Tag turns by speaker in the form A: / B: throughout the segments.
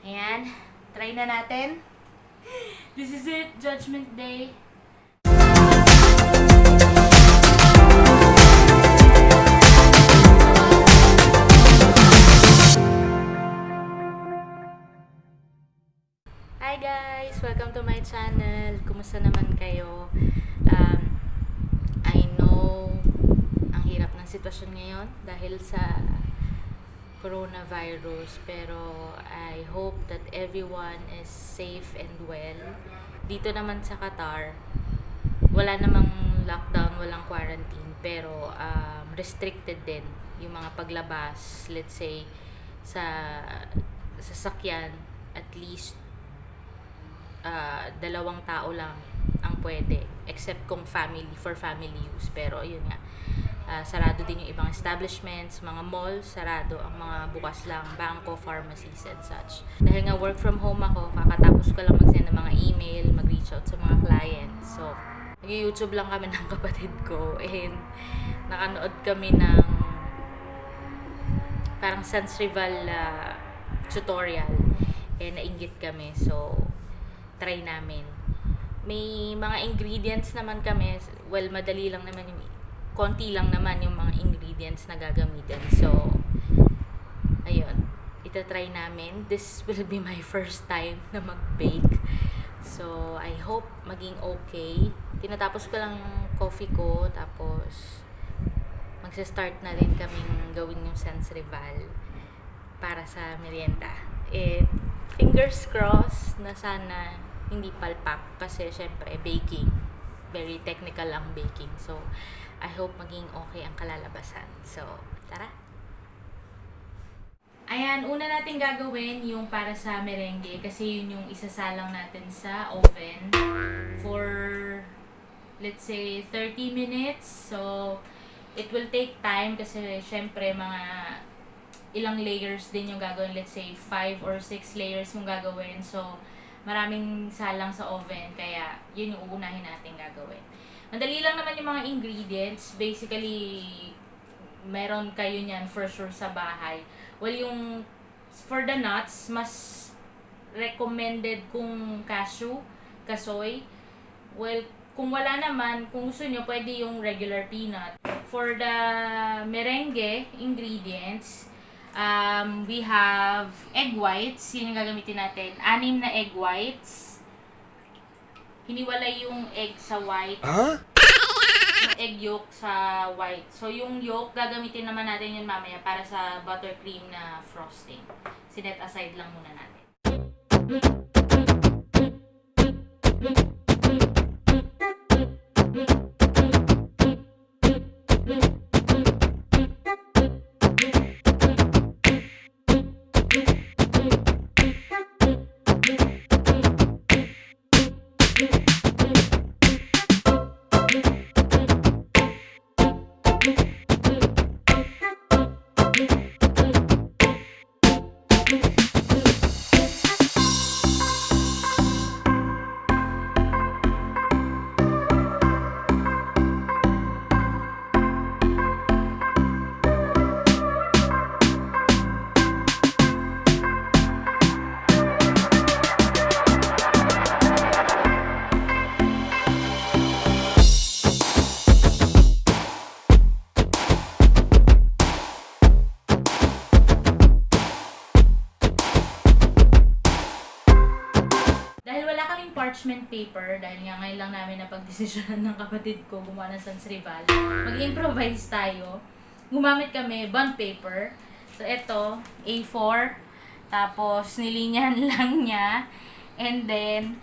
A: Ayan, try na natin. This is it, Judgment Day. Hi guys! Welcome to my channel. Kumusta naman kayo? I know ang hirap ng sitwasyon ngayon dahil sa coronavirus, pero I hope that everyone is safe and well. Dito naman sa Qatar, wala namang lockdown, walang quarantine, pero restricted din yung mga paglabas. Let's say sa sasakyan, at least 2 tao lang ang pwede, except kung for family use. Pero yun nga, sarado din yung ibang establishments, mga malls, sarado. Ang mga bukas lang, bangko, pharmacies and such. Dahil nga work from home ako, kakatapos ko lang mag-send ng mga email, mag-reach out sa mga clients. So, nag-YouTube lang kami ng kapatid ko and nakanood kami ng parang SANS rival tutorial and nainggit kami. So, try namin. May mga ingredients naman kami. Well, madali lang naman yung konti lang naman yung mga ingredients na gagamitin. So, ayun. Itatry namin. This will be my first time na mag-bake. So, I hope maging okay. Tinatapos ko lang yung coffee ko. Tapos, magsa-start na rin kaming gawin yung SANS rival para sa merienda. And, fingers crossed na sana hindi palpak. Kasi, syempre, baking. Very technical ang baking. So, I hope maging okay ang kalalabasan. So, tara! Ayan, una natin gagawin yung para sa merengue kasi yun yung isasalang natin sa oven for, let's say, 30 minutes. So, it will take time kasi syempre mga ilang layers din yung gagawin. Let's say, 5 or 6 layers yung gagawin. So, maraming salang sa oven kaya yun yung uunahin natin gagawin. Madali lang naman yung mga ingredients. Basically, meron kayo niyan for sure sa bahay. Well, yung for the nuts, mas recommended kung cashew, kasoy. Well, kung wala naman, kung gusto nyo, pwede yung regular peanut. For the merengue ingredients, we have egg whites. Yun yung gagamitin natin. 6 na egg whites. Hiniwalay yung egg sa white. Huh? Yung egg yolk sa white. So, yung yolk, gagamitin naman natin yun mamaya para sa buttercream na frosting. Sinet aside lang muna natin. Parchment paper, dahil nga ngayon lang namin napag-desisyonan ng kapatid ko gumawa ng SANS rival. Mag-improvise tayo. Gumamit kami bond paper. So, ito, A4. Tapos, nilinyan lang niya. And then,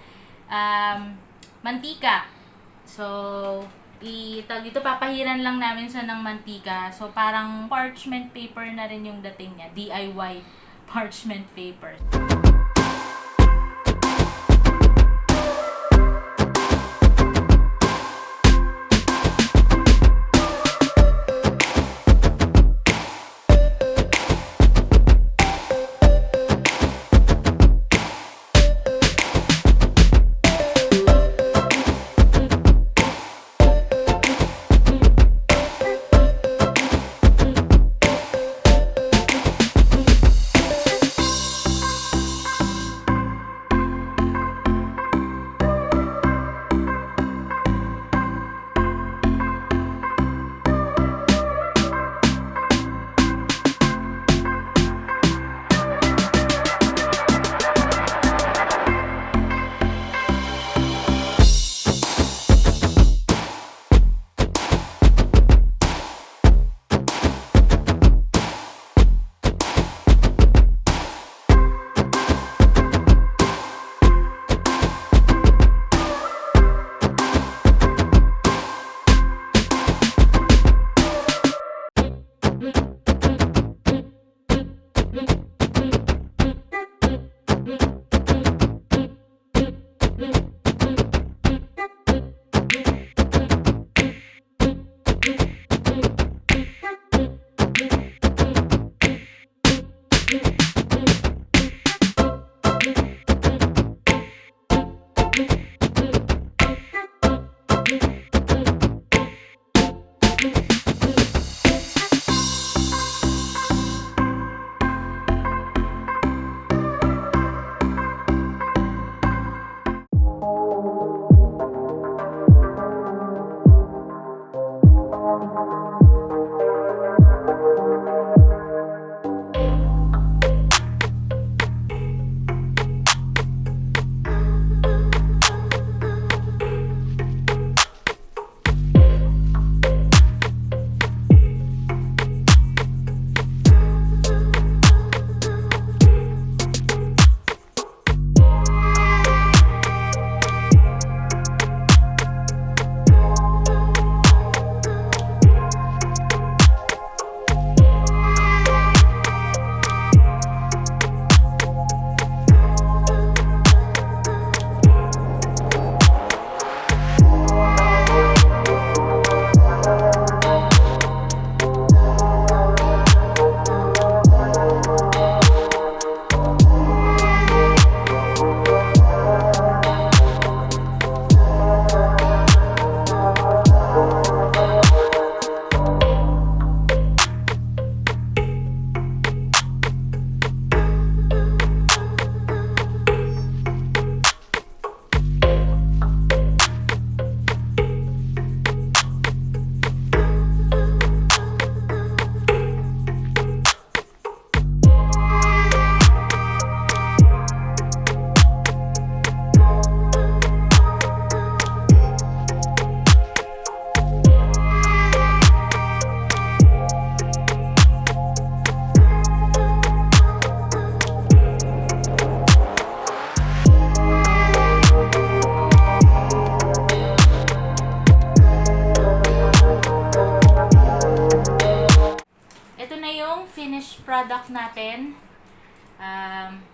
A: mantika. So, dito papahiran lang namin siya ng mantika. So, parang parchment paper na rin yung dating niya. DIY parchment paper.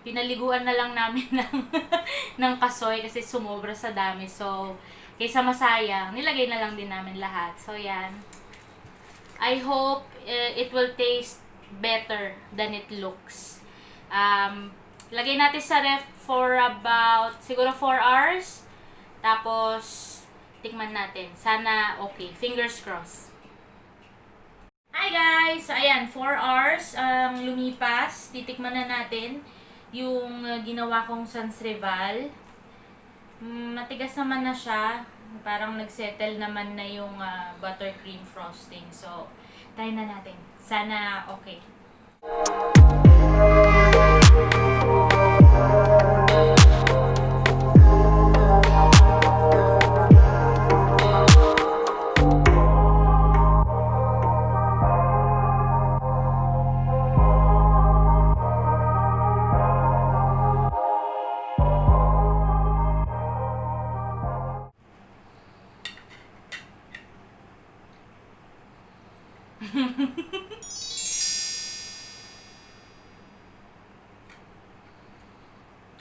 A: Pinaliguan na lang namin ng kasoy kasi sumobra sa dami. So, kaysa masayang, nilagay na lang din namin lahat. So, yan. I hope it will taste better than it looks. Lagay natin sa ref for about, siguro 4 hours. Tapos, tikman natin. Sana okay. Fingers crossed. Hi guys! So, ayan, 4 hours lumipas. Titikman na natin yung ginawa kong SANS rival. Matigas naman na siya. Parang nagsettle naman na yung buttercream frosting. So, try na natin. Sana okay.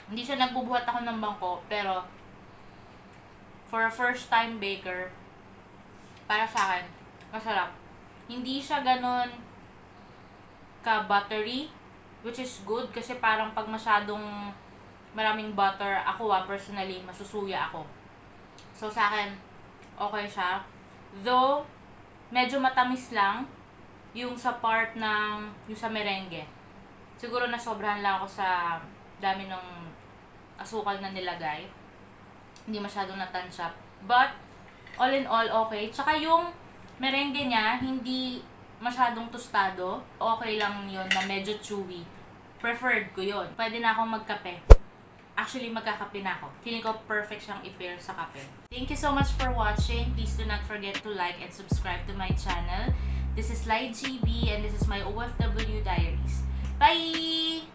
A: Hindi siya nagbubuhat ako ng bangko, pero for a first time baker, para sa akin, masarap. Hindi siya ganon ka-buttery, which is good kasi parang pag masyadong maraming butter, ako personally, masusuya ako. So sa akin, okay siya. Though, medyo matamis lang yung sa part ng, yung sa merengue. Siguro nasobrahan lang ako sa dami ng asukal na nilagay. Hindi masyadong natansya. But, all in all, okay. Tsaka yung merengue niya, hindi masyadong tostado. Okay lang yun na medyo chewy. Preferred ko yun. Pwede na akong magkape. Actually, magkakape na ako. Feeling ko perfect siyang i-pair sa kape. Thank you so much for watching. Please do not forget to like and subscribe to my channel. This is LaiGB and this is my OFW Diaries. Bye!